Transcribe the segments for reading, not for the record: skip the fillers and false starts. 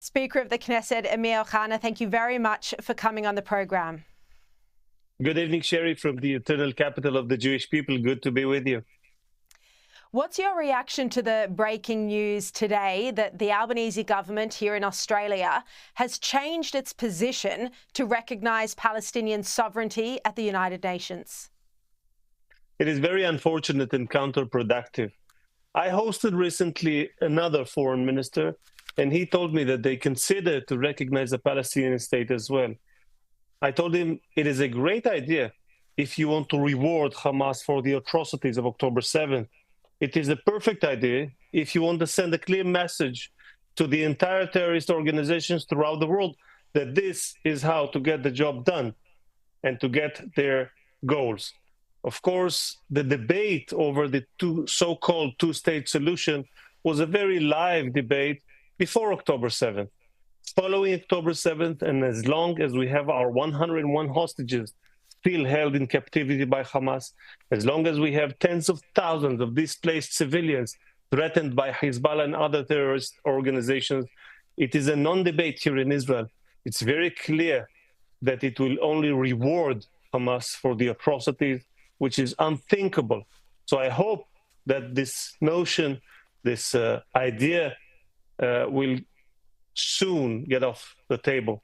Speaker of the Knesset, Amir Ohana, thank you very much for coming on the program. Good evening, Sherry, from the eternal capital of the Jewish people. Good to be with you. What's your reaction to the breaking news today that the Albanese government here in Australia has changed its position to recognise Palestinian sovereignty at the United Nations? It is very unfortunate and counterproductive. I hosted recently another foreign minister, and he told me that they consider to recognize a Palestinian state as well. I told him it is a great idea if you want to reward Hamas for the atrocities of October 7th. It is a perfect idea if you want to send a clear message to the entire terrorist organizations throughout the world that this is how to get the job done and to get their goals. Of course, the debate over the so-called two-state solution was a very live debate before October 7th. Following October 7th, and as long as we have our 101 hostages still held in captivity by Hamas, as long as we have tens of thousands of displaced civilians threatened by Hezbollah and other terrorist organizations, it is a non-debate here in Israel. It's very clear that it will only reward Hamas for the atrocities, which is unthinkable. So I hope that this notion, this idea will soon get off the table.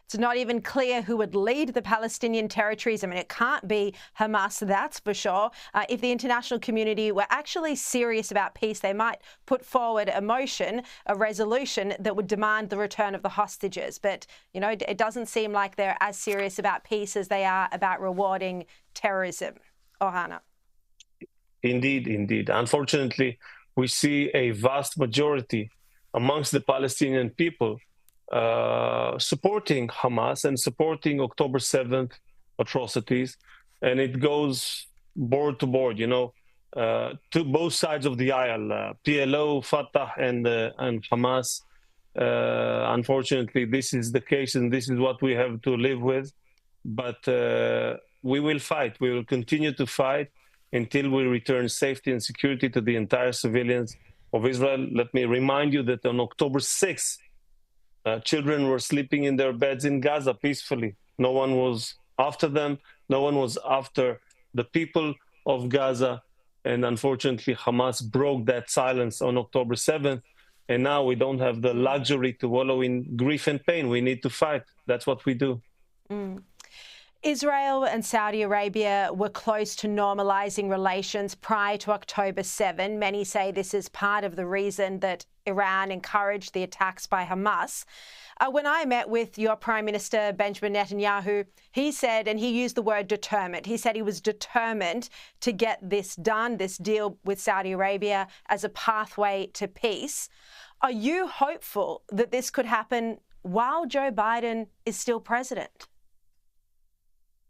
It's not even clear who would lead the Palestinian territories. I mean, it can't be Hamas, that's for sure. If the international community were actually serious about peace, they might put forward a motion, a resolution that would demand the return of the hostages. But, you know, it doesn't seem like they're as serious about peace as they are about rewarding terrorism. Ohana. Indeed, indeed. Unfortunately, we see a vast majority amongst the Palestinian people supporting Hamas and supporting October 7th atrocities. And it goes board to board, you know, to both sides of the aisle, PLO, Fatah, and Hamas. Unfortunately, this is the case, and this is what we have to live with. But we will fight. We will continue to fight until we return safety and security to the entire civilians of Israel. Let me remind you that on October 6th, children were sleeping in their beds in Gaza peacefully. No one was after them. No one was after the people of Gaza. And unfortunately, Hamas broke that silence on October 7th. And now we don't have the luxury to wallow in grief and pain. We need to fight. That's what we do. Israel and Saudi Arabia were close to normalising relations prior to October 7. Many say this is part of the reason that Iran encouraged the attacks by Hamas. When I met with your Prime Minister, Benjamin Netanyahu, he said, and he used the word determined, he said he was determined to get this done, this deal with Saudi Arabia, as a pathway to peace. Are you hopeful that this could happen while Joe Biden is still president?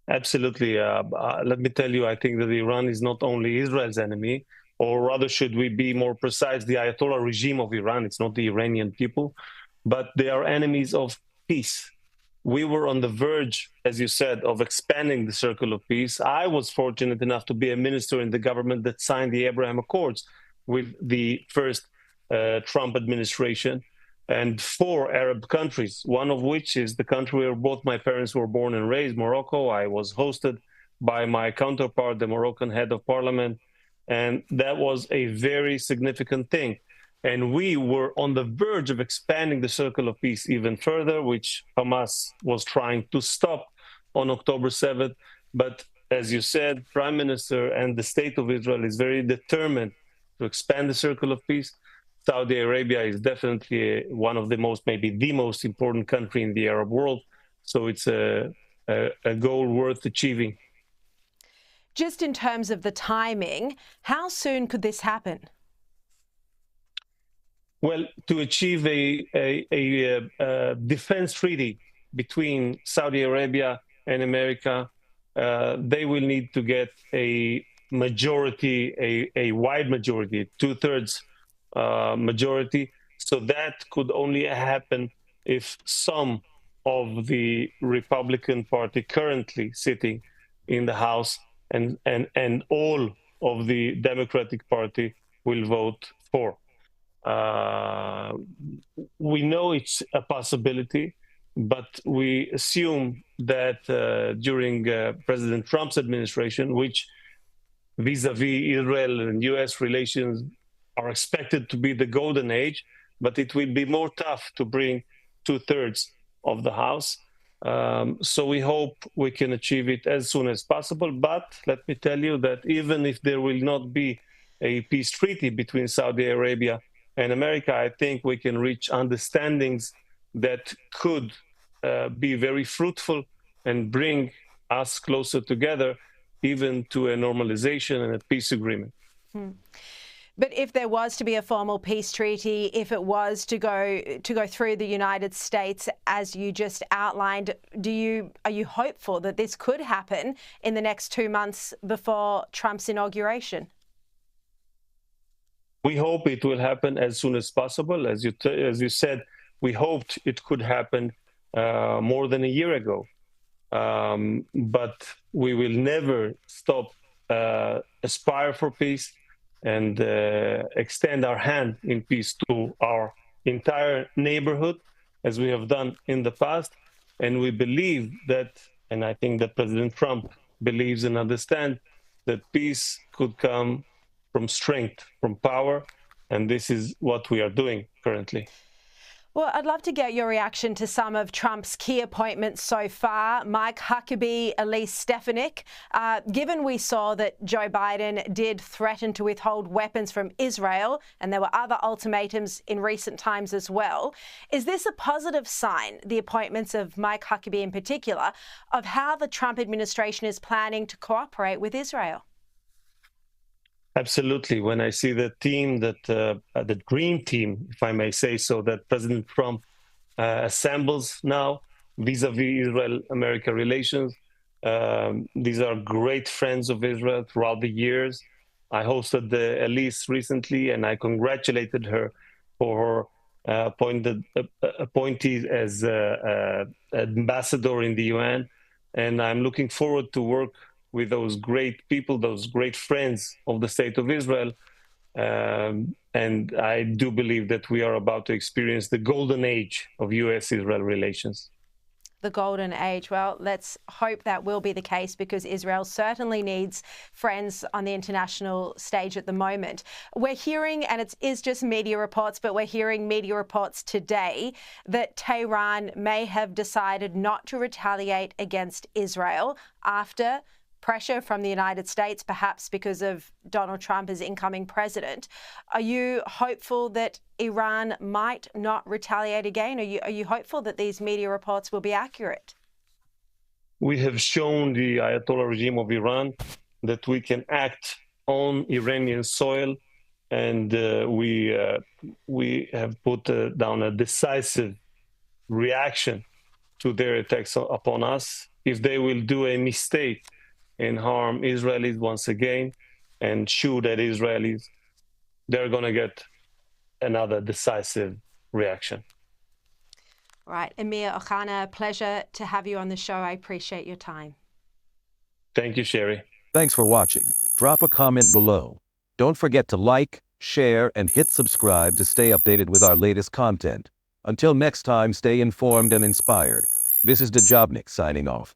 Absolutely. Let me tell you, I think that Iran is not only Israel's enemy, or rather, should we be more precise, the Ayatollah regime of Iran. It's not the Iranian people, but they are enemies of peace. We were on the verge, as you said, of expanding the circle of peace. I was fortunate enough to be a minister in the government that signed the Abraham Accords with the first Trump administration, and 4 Arab countries, one of which is the country where both my parents were born and raised, Morocco. I was hosted by my counterpart, the Moroccan head of parliament, and that was a very significant thing. And we were on the verge of expanding the circle of peace even further, which Hamas was trying to stop on October 7th. But as you said, Prime Minister and the State of Israel is very determined to expand the circle of peace. Saudi Arabia is definitely one of the most, maybe the most important country in the Arab world. So it's a goal worth achieving. Just in terms of the timing, how soon could this happen? Well, to achieve a defense treaty between Saudi Arabia and America, they will need to get a majority, a wide majority, 2/3 majority. So that could only happen if some of the Republican Party currently sitting in the House and all of the Democratic Party will vote for. We know it's a possibility, but we assume that during President Trump's administration, which vis-a-vis Israel and U.S. relations are expected to be the golden age, but it will be more tough to bring 2/3 of the House. So we hope we can achieve it as soon as possible. But let me tell you that even if there will not be a peace treaty between Saudi Arabia and America, I think we can reach understandings that could be very fruitful and bring us closer together, even to a normalization and a peace agreement. But if there was to be a formal peace treaty, if it was to go through the United States, as you just outlined, are you hopeful that this could happen in the next 2 months before Trump's inauguration? We hope it will happen as soon as possible. As you said, we hoped it could happen more than a year ago. But we will never stop aspire for peace and extend our hand in peace to our entire neighborhood, as we have done in the past. And we believe that, and I think that President Trump believes and understands, that peace could come from strength, from power, and this is what we are doing currently. Well, I'd love to get your reaction to some of Trump's key appointments so far. Mike Huckabee, Elise Stefanik. Given we saw that Joe Biden did threaten to withhold weapons from Israel, and there were other ultimatums in recent times as well, is this a positive sign, the appointments of Mike Huckabee in particular, of how the Trump administration is planning to cooperate with Israel? Absolutely. When I see the team, the dream team, if I may say so, that President Trump assembles now vis-a-vis Israel-America relations, these are great friends of Israel throughout the years. I hosted the Elise recently, and I congratulated her for her appointee as ambassador in the UN. And I'm looking forward to work with those great people, those great friends of the State of Israel. And I do believe that we are about to experience the golden age of U.S.-Israel relations. The golden age. Well, let's hope that will be the case, because Israel certainly needs friends on the international stage at the moment. We're hearing, and it is just media reports, but we're hearing media reports today that Tehran may have decided not to retaliate against Israel after pressure from the United States, perhaps because of Donald Trump as incoming president. Are you hopeful that Iran might not retaliate again? Are you hopeful that these media reports will be accurate? We have shown the Ayatollah regime of Iran that we can act on Iranian soil, and we have put down a decisive reaction to their attacks upon us. If they will do a mistake and harm Israelis once again and shoot at Israelis, they're going to get another decisive reaction. Right. Amir Ohana, pleasure to have you on the show. I appreciate your time. Thank you, Sherry. Thanks for watching. Drop a comment below. Don't forget to like, share, and hit subscribe to stay updated with our latest content. Until next time, stay informed and inspired. This is Dejobnik signing off.